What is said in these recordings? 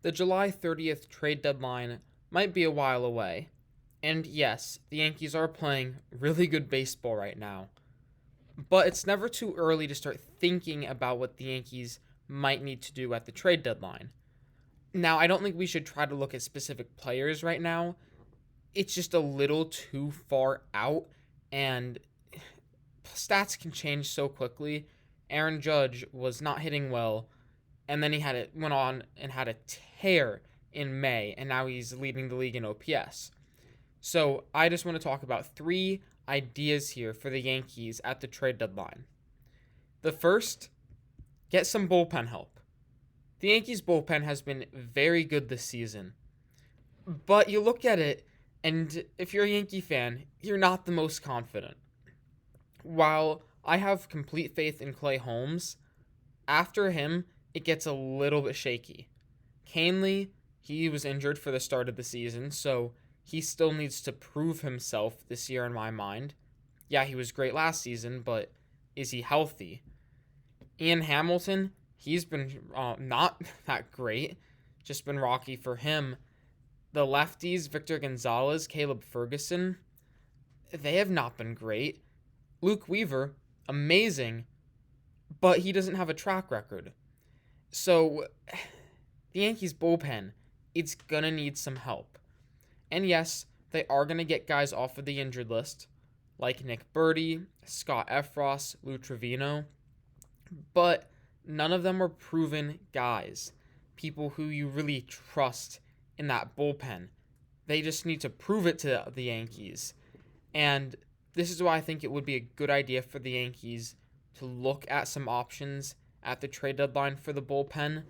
The July 30th trade deadline might be a while away. And yes, the Yankees are playing really good baseball right now. But it's never too early to start thinking about what the Yankees might need to do at the trade deadline. Now, I don't think we should try to look at specific players right now. It's just a little too far out, and stats can change so quickly. Aaron Judge was not hitting well, and then went on and had a tear in May, and now he's leading the league in OPS. So I just want to talk about three ideas here for the Yankees at the trade deadline. The first, get some bullpen help. The Yankees bullpen has been very good this season, but you look at it, and if you're a Yankee fan, you're not the most confident. While I have complete faith in Clay Holmes, after him, it gets a little bit shaky. Canely, he was injured for the start of the season, so he still needs to prove himself this year in my mind. Yeah, he was great last season, but is he healthy? Ian Hamilton, he's been not that great, just been rocky for him. The lefties, Victor Gonzalez, Caleb Ferguson, they have not been great. Luke Weaver, amazing, but he doesn't have a track record. So, the Yankees bullpen, it's gonna need some help. And yes, they are gonna get guys off of the injured list, like Nick Burdi, Scott Efros, Lou Trevino, but none of them are proven guys, people who you really trust in that bullpen. They just need to prove it to the Yankees. And this is why I think it would be a good idea for the Yankees to look at some options at the trade deadline for the bullpen.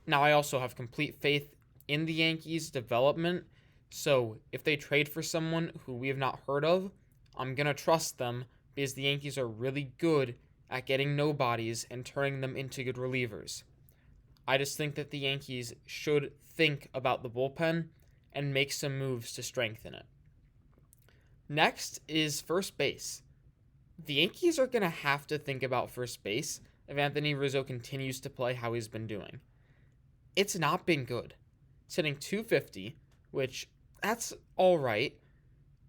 Now, I also have complete faith in the Yankees' development, so if they trade for someone who we have not heard of, I'm going to trust them because the Yankees are really good at getting nobodies and turning them into good relievers. I just think that the Yankees should think about the bullpen and make some moves to strengthen it. Next is first base. The Yankees are going to have to think about first base if Anthony Rizzo continues to play how he's been doing. It's not been good. It's hitting .250, which that's all right,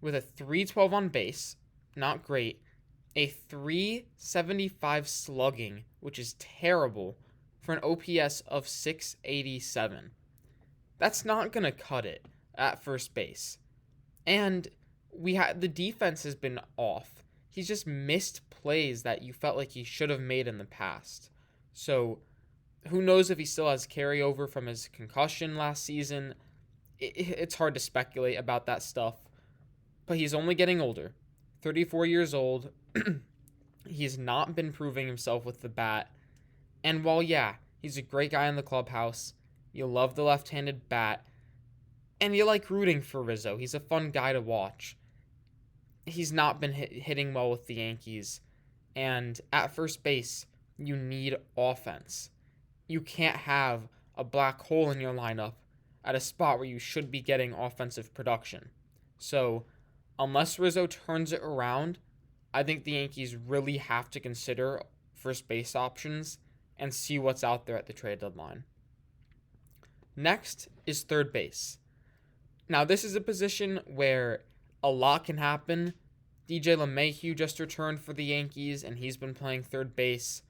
with a .312 on base, not great, a .375 slugging, which is terrible, for an OPS of .687. That's not going to cut it at first base. And the defense has been off. He's just missed plays that you felt like he should have made in the past. So who knows if he still has carryover from his concussion last season. It's hard to speculate about that stuff. But he's only getting older. 34 years old. He's not been proving himself with the bat. And while, yeah, he's a great guy in the clubhouse, you love the left-handed bat, and you like rooting for Rizzo. He's a fun guy to watch. He's not been hitting well with the Yankees. And at first base, you need offense. You can't have a black hole in your lineup at a spot where you should be getting offensive production. So, unless Rizzo turns it around, I think the Yankees really have to consider first base options and see what's out there at the trade deadline. Next is third base. Now, this is a position where a lot can happen. DJ LeMahieu just returned for the Yankees, and he's been playing third base.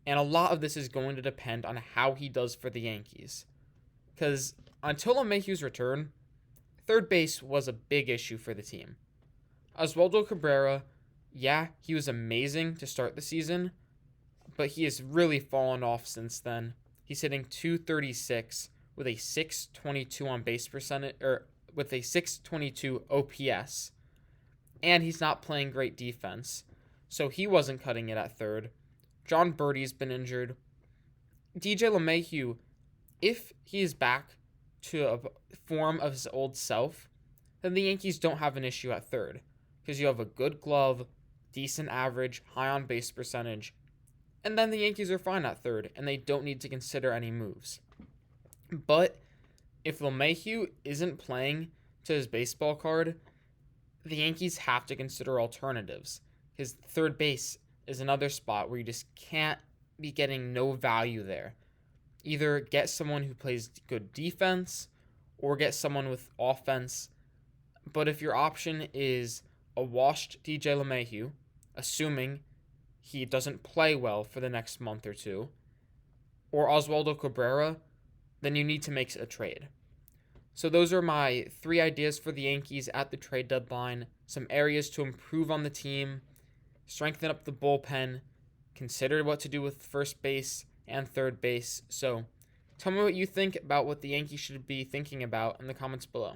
And a lot of this is going to depend on how he does for the Yankees. Because until LeMahieu's return, third base was a big issue for the team. Oswaldo Cabrera, yeah, he was amazing to start the season, but he has really fallen off since then. He's hitting .236 with a .622 on base percentage, or with a .622 OPS, and he's not playing great defense, so he wasn't cutting it at third. John Birdie's been injured. DJ LeMahieu, if he is back to a form of his old self, then the Yankees don't have an issue at third, because you have a good glove, decent average, high on base percentage, and then the Yankees are fine at third, and they don't need to consider any moves. But if LeMahieu isn't playing to his baseball card, the Yankees have to consider alternatives, because third base is another spot where you just can't be getting no value there. Either get someone who plays good defense or get someone with offense. But if your option is a washed DJ LeMahieu, assuming he doesn't play well for the next month or two, or Oswaldo Cabrera, then you need to make a trade. So those are my 3 ideas for the Yankees at the trade deadline. Some areas to improve on the team, strengthen up the bullpen, consider what to do with first base and third base. So tell me what you think about what the Yankees should be thinking about in the comments below.